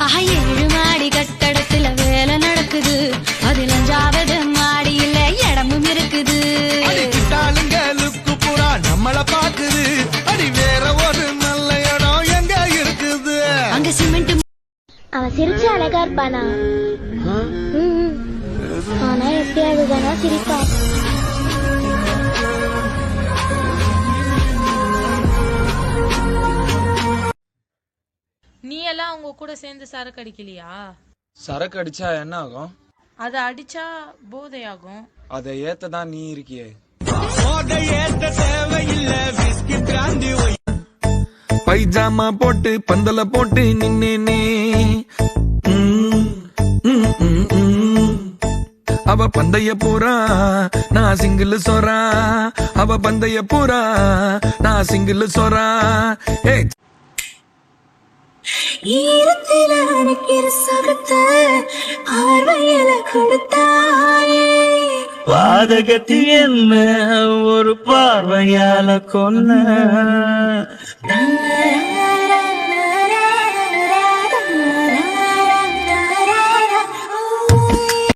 ஏழு மாடி கட்டடத்துல வேலை நடக்குது. அதில் 5வது மாடியில இடமும் இருக்குது. புறா நம்மள பாக்குது. அடி வேற ஒரு நல்ல இடம் எங்க இருக்குது? அங்க சிமெண்ட். அவன் சிரிச்சு அழகா இருப்பானா? ஆனா எப்படியாவதுதானா சிரிப்பான். நீ எல்லாம் உங்க கூட சேர்ந்து சரக்கு அடிக்கலையா? சரக்கு அடிச்சா என்ன ஆகும்? அதை அடிச்சா போதையாகும். அதை ஏத்ததான் நீ இருக்கியே. பைஜாமா போட்டு பந்தல போட்டு நின்னே அவ பந்தய பூரா நான் சிங்கிள் சொரா. அவ பந்தய பூரா நான் சிங்கிள் சொரா. ஈரத்தில அணைக்கிற சுகத்தை பார்வையில கொடுத்தாயே. பாதகத்தி என்ன ஒரு பார்வையால கொன்ன